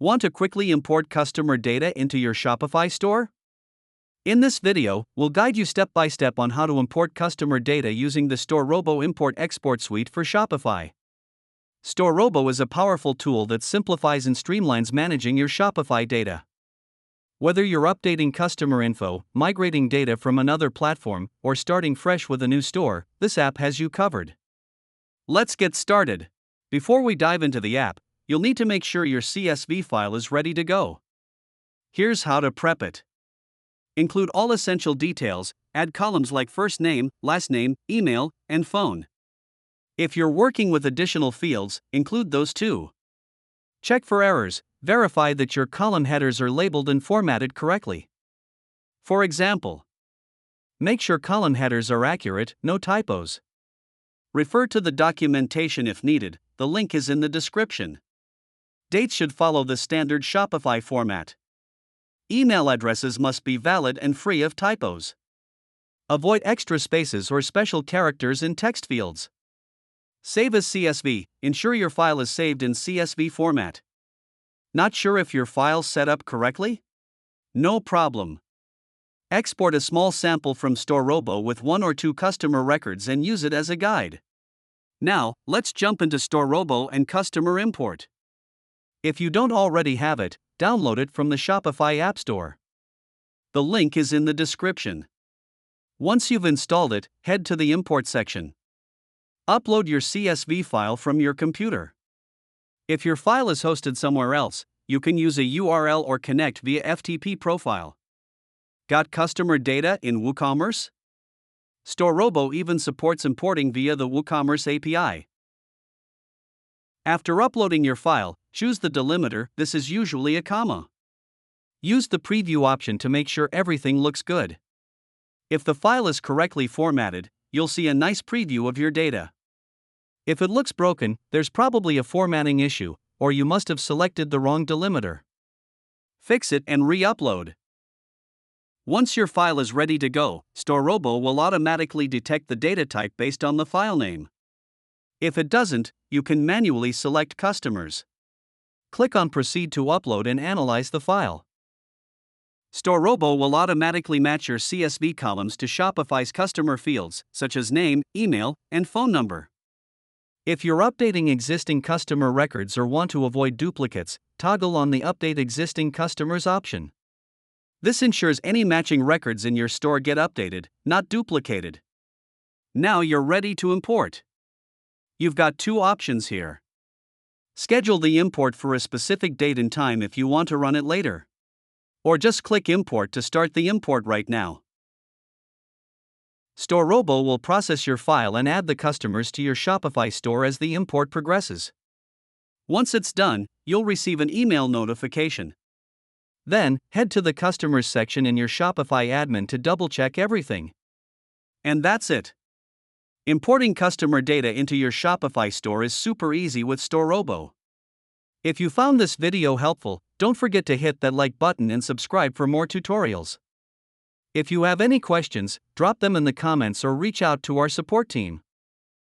Want to quickly import customer data into your Shopify store? In this video, we'll guide you step by step on how to import customer data using the StoreRobo Import Export Suite for Shopify. StoreRobo is a powerful tool that simplifies and streamlines managing your Shopify data. Whether you're updating customer info, migrating data from another platform, or starting fresh with a new store, this app has you covered. Let's get started. Before we dive into the app, you'll need to make sure your CSV file is ready to go. Here's how to prep it. Include all essential details, add columns like first name, last name, email, and phone. If you're working with additional fields, include those too. Check for errors, verify that your column headers are labeled and formatted correctly. For example, make sure column headers are accurate, no typos. Refer to the documentation if needed, the link is in the description. Dates should follow the standard Shopify format. Email addresses must be valid and free of typos. Avoid extra spaces or special characters in text fields. Save as CSV. Ensure your file is saved in CSV format. Not sure if your file's set up correctly? No problem. Export a small sample from StoreRobo with 1 or 2 customer records and use it as a guide. Now, let's jump into StoreRobo and customer import. If you don't already have it, download it from the Shopify App Store. The link is in the description. Once you've installed it, head to the import section. Upload your CSV file from your computer. If your file is hosted somewhere else, you can use a URL or connect via FTP profile. Got customer data in WooCommerce? StoreRobo even supports importing via the WooCommerce API. After uploading your file, choose the delimiter. This is usually a comma. Use the preview option to make sure everything looks good. If the file is correctly formatted, you'll see a nice preview of your data. If it looks broken, there's probably a formatting issue, or you must have selected the wrong delimiter. Fix it and re-upload. Once your file is ready to go, StoreRobo will automatically detect the data type based on the file name. If it doesn't, you can manually select customers. Click on Proceed to upload and analyze the file. StoreRobo will automatically match your CSV columns to Shopify's customer fields, such as name, email, and phone number. If you're updating existing customer records or want to avoid duplicates, toggle on the Update Existing Customers option. This ensures any matching records in your store get updated, not duplicated. Now you're ready to import. You've got 2 options here. Schedule the import for a specific date and time if you want to run it later. Or just click Import to start the import right now. StoreRobo will process your file and add the customers to your Shopify store as the import progresses. Once it's done, you'll receive an email notification. Then, head to the Customers section in your Shopify admin to double-check everything. And that's it. Importing customer data into your Shopify store is super easy with StoreRobo. If you found this video helpful, don't forget to hit that like button and subscribe for more tutorials. If you have any questions, drop them in the comments or reach out to our support team.